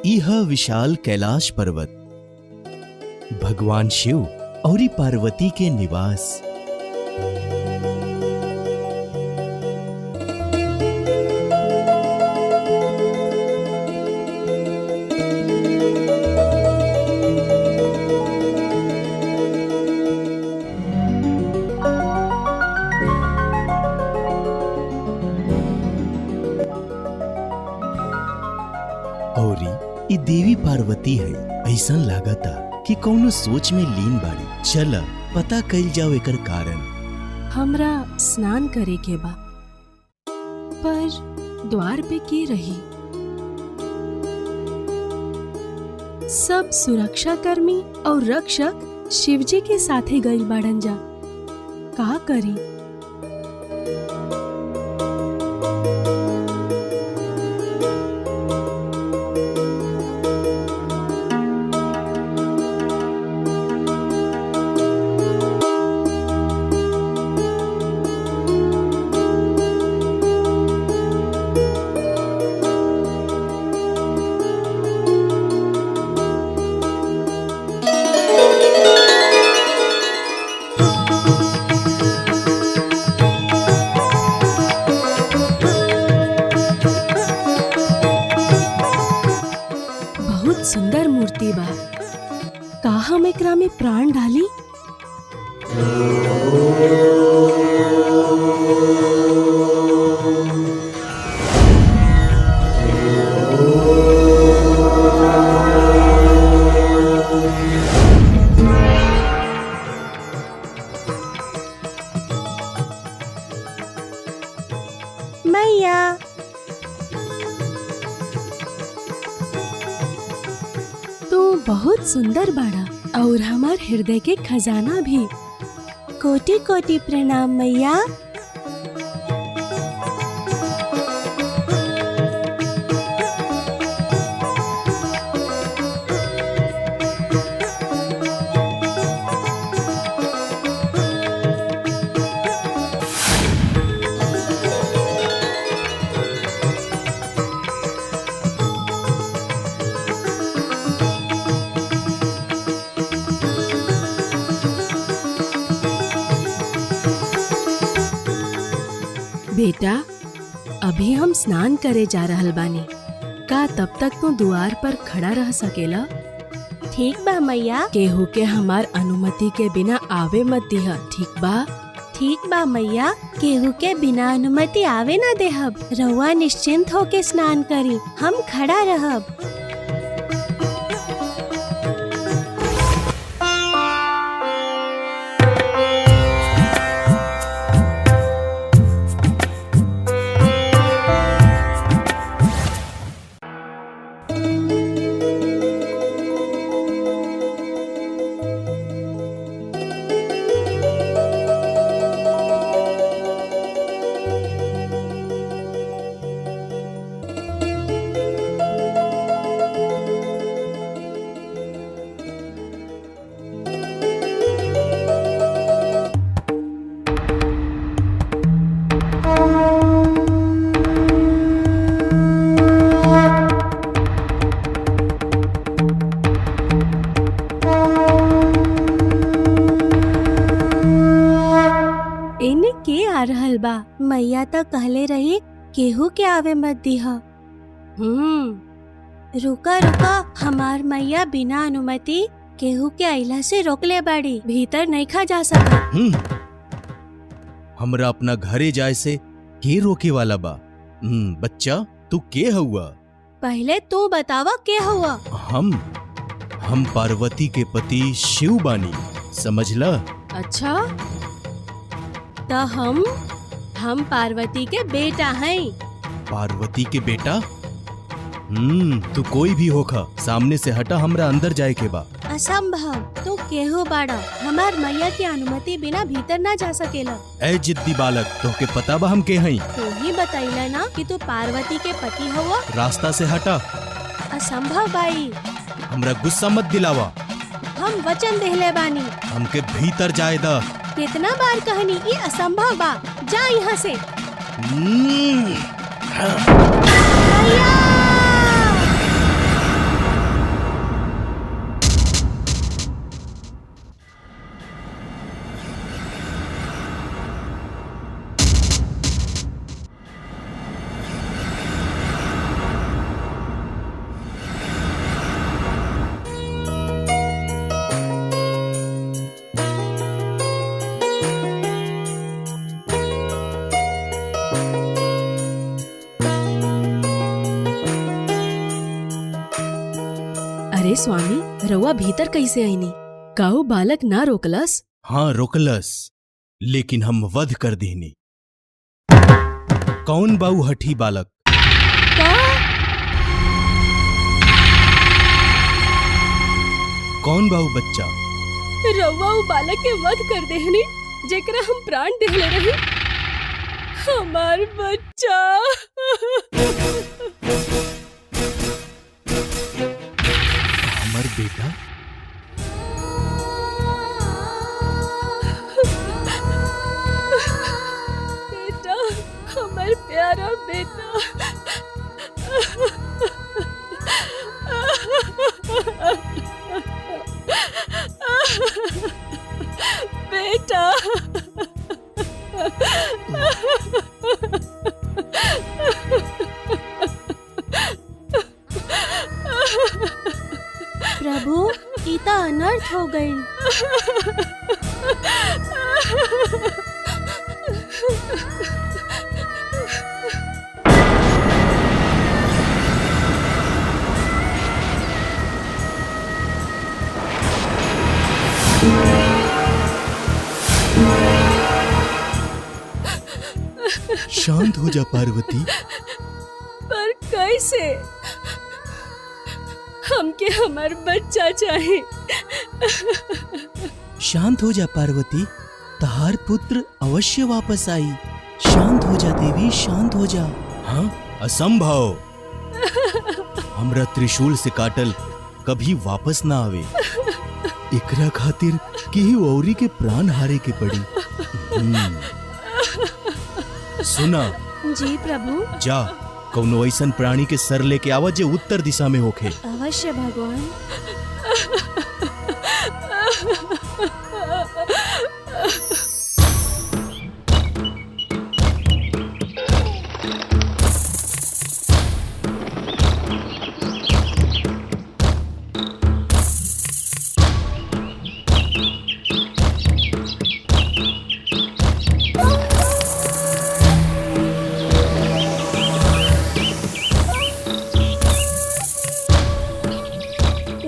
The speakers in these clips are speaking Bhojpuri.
यह विशाल कैलाश पर्वत भगवान शिव और पार्वती के निवास। और ई देवी पार्वती है, ऐसा लागता कि कौनो सोच में लीन बाड़ी। चल पता कइल जाओ एकर कारण। हमरा स्नान करे के बा, पर द्वार पे के रही? सब सुरक्षा कर्मी और रक्षक शिवजी के साथे गइल बाड़न जा। का करी? सुंदर मूर्ति बा। का हम एकरा में प्राण डाली? मैया, बहुत सुंदर बाड़ा और हमार हृदय के खजाना भी। कोटि कोटि प्रणाम मैया। बेटा, अभी हम स्नान करे जा रहल बानी। का तब तक तू द्वार पर खड़ा रह सकेला? ठीक बा मैया। केहू के हमार अनुमति के बिना आवे मत दिह, ठीक बा? ठीक बा मैया, केहू के बिना अनुमति आवे ना देहब। रउआ निश्चिंत होके स्नान करी, हम खड़ा रहब। रहल बा। मैया तो कहले रही केहू के आवे मत दीह। रुका रुका, हमार मैया बिना अनुमति केहू के आइला से रोकले बाड़ी, भीतर नहीं खा जा सका। हमरा अपना घरे जाए से के रोके वाला बा? बच्चा, तू के हुआ? पहले तू बतावा के हुआ? हम पार्वती के पति शिव बानी, समझला? अच्छा, तो हम पार्वती के बेटा हैं। पार्वती के बेटा? तू कोई भी होखा, सामने से हटा, हमरा अंदर जाए के बा। असंभव, तू केहू बाड़ा, हमार मैया की अनुमति बिना भीतर ना जा सकेला। ए जिद्दी बालक, तोहके पता बा हम के हई? तू ही बताइला ना कि तू पार्वती के पति हुआ। रास्ता से हटा। असंभव बाई। हमरा गुस्सा मत दिलावा। हम वचन देहले बानी। हमके भीतर जाए दा। कितना बार कहनी ये असंभव बा, जा यहाँ से। अरे स्वामी, रउआ भीतर कैसे आईनी? काऊ बालक ना रोकलस? हाँ रोकलस, लेकिन हम वध कर देनी। कौन बाऊ हठी बालक? का? कौन बाऊ बच्चा? रउआ उ बालक के वध कर देहनी जेकरा हम प्राण देहले रही। हमार बच्चा। हमार बेटा? बेटा, हमार प्यारा बेटा। बेटा। प्रभु, इता अनर्थ हो गई। शांत हो जा पार्वती। पर कैसे? हमके हमार बच्चा चाहे। शांत हो जा पार्वती, तहार पुत्र अवश्य वापस आई। शांत हो जा देवी, शांत हो जा। हाँ, असंभव। हमरा त्रिशूल से काटल कभी वापस ना आवे। एकरा खातिर केहू औरी के प्राण हारे के पड़ी। सुना। जी प्रभु। जा, कौनो ऐसन प्राणी के सर लेके आवा जे उत्तर दिशा में होखे। अवश्य भगवान।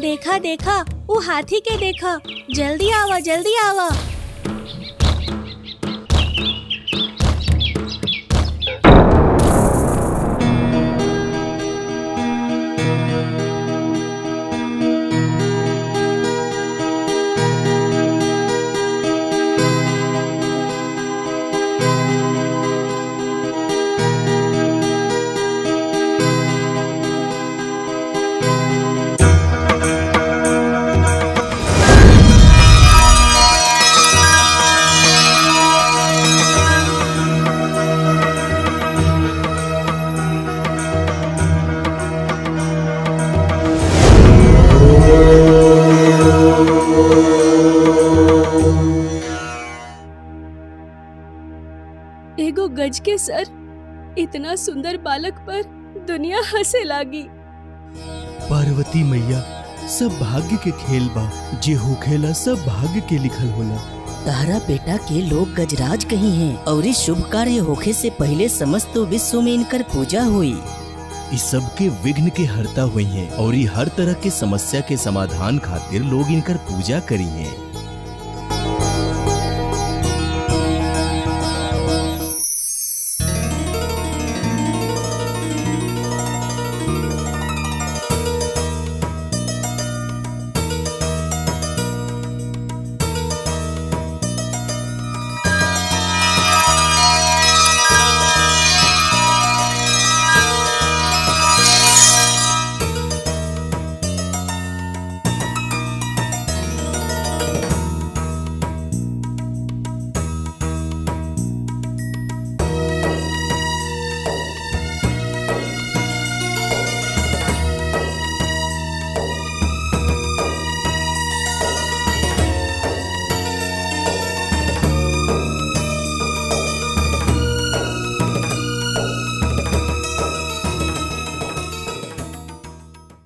देखा देखा, वो हाथी के देखा। जल्दी आवा, जल्दी आवा। एगो गज के सर, इतना सुंदर बालक पर दुनिया हंसे लागी। पार्वती मैया, सब भाग्य के खेल बा। जे होखेला सब भाग्य के लिखल होला। तारा बेटा के लोग गजराज कही हैं और इस शुभ कार्य होखे से पहले समस्त विश्व में इनकर पूजा हुई। इस सब के विघ्न के हरता हुई हैं और हर तरह के समस्या के समाधान खातिर लोग इनकर पूजा करी हैं।